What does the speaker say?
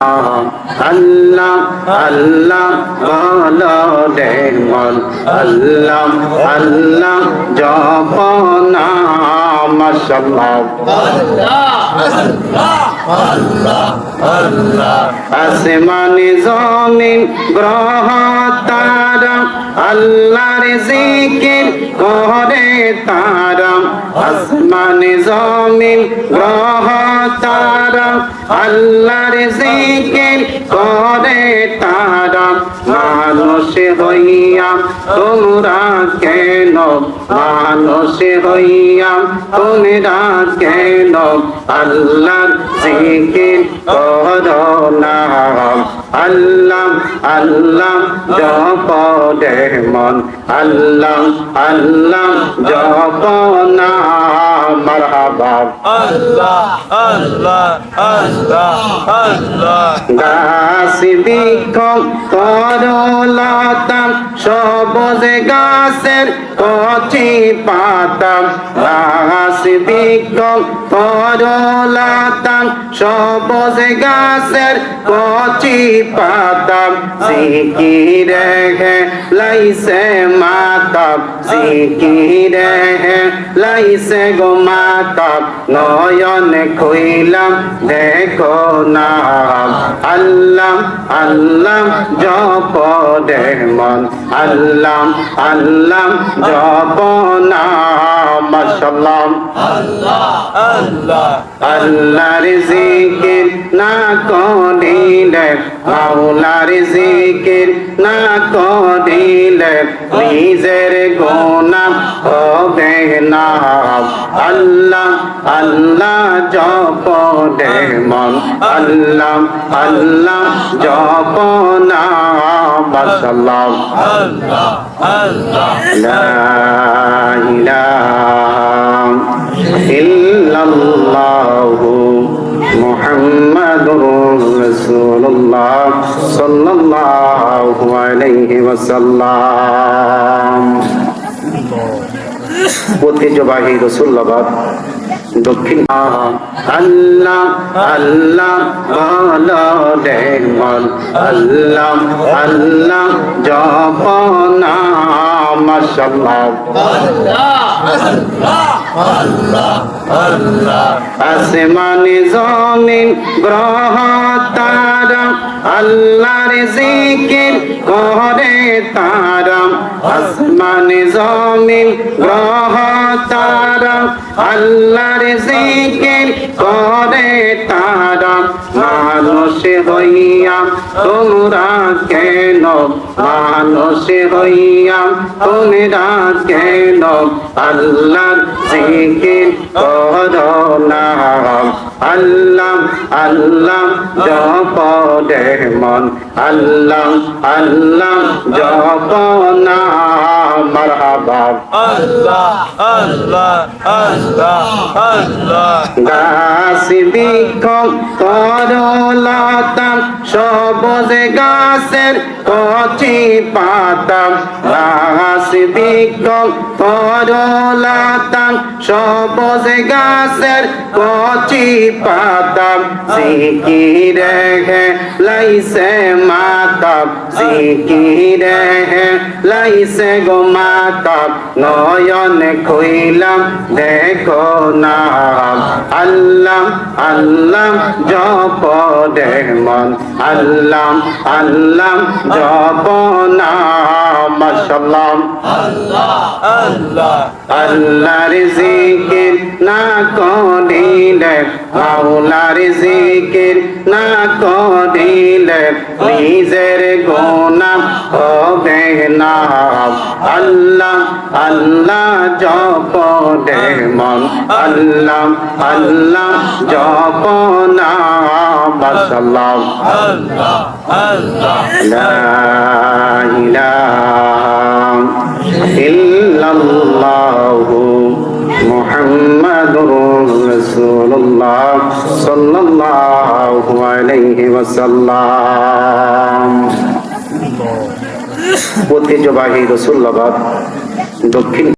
আল্লাহ আল্লাহ বলো রে মন আল্লাহ আল্লাহ জপনা মাশাআল্লাহ আসমানে জমিন গ্রহ তারা আল্লাহর জিকির করে তারা আসমানে জমিন গ্রহ তারা আল্লাহর জিকির করে তারা মানুষ হইয়া তোমরা কেন মানুষ হইয়া তোমরা কেন আল্লাহর জিকির করো না আল্লাহ আল্লাহ জপ রে মন আল্লাহ আল্লাহ জপ না মারহাবা আল্লাহ আল্লাহ আল্লাহ আল্লাহ গাছ বৃক্ষ তরলতা সবুজ গাছের কচি পাতা গাছ বৃক্ষ তরলতা সবুজ গাছের কচি পাতা জিকিরে লাইছে মাতা জিকিরে লাইছে গো মাতা নয়ন খুইলাম দেখো না আল্লাহ আল্লাহ জপ রে মন আল্লাহ আল্লাহ জপ না মাশাআল্লাহ আল্লাহ আল্লাহ আল্লাহর জিকির না করিলে মাওলার জিকির না করিলে নিজের গুনাহ হবে না আল্লাহ আল্লাহ জপ রে মন আল্লাহ আল্লাহ জপ না মাশাআল্লাহ আল্লাহ আল্লাহ লা ইলাহা ইল্লাল্লাহু মুহাম্মাদুর রাসূলুল্লাহ সাল্লাল্লাহু আলাইহি ওয়াসাল্লাম। ঐতিহ্যবাহী রসুল্লাবাদ দক্ষিণ আল্লাহ আল্লাহ বলো রে মন আল্লাহ আল্লাহ জপনা মাশাআল্লাহ আসমানে জমিন গ্রহ তারা আল্লাহর জিকির করে তারা আসমানে জমিন গ্রহ তারা আল্লাহর জিকির করে তারা মানুষ হইয়া তোমরা কেন মানুষ হইয়া তোমরা কেন আল্লাহর জিকির করো না আল্লাহ আল্লাহ জপ রে মন আল্লাহ আল্লাহ জপ না মারহাবা আল্লাহ আল্লাহ আল্লাহ আল্লাহ গাছ বৃক্ষ তরলতা সবুজ গাছের কচি পাতা গাছ বৃক্ষ তরলতা সবুজ গাছের কচি পাতা জিকিরে লাইছে মাতা জিকিরে লাইছে গো মাতা নয়ন খুইলাম দেখো না আল্লাহ আল্লাহ জপ রে মন আল্লাহ আল্লাহ জপ না মাশাআল্লাহ আল্লাহ আল্লাহ আল্লাহর জিকির না করিলে মাওলার জিকির না করিলে নিজের গুনাহ হবে না আল্লাহ আল্লাহ জপ রে মন আল্লাহ আল্লাহ জপ না মাশাআল্লাহ আল্লাহ আল্লাহ লা ইলাহা ইল্লাল্লাহু মুহাম্মাদুর রাসূলুল্লাহ সাল্লাল্লাহু আলাইহি ওয়াসাল্লাম। ঐতিহ্যবাহী রসুল্লাবাদ দক্ষিণ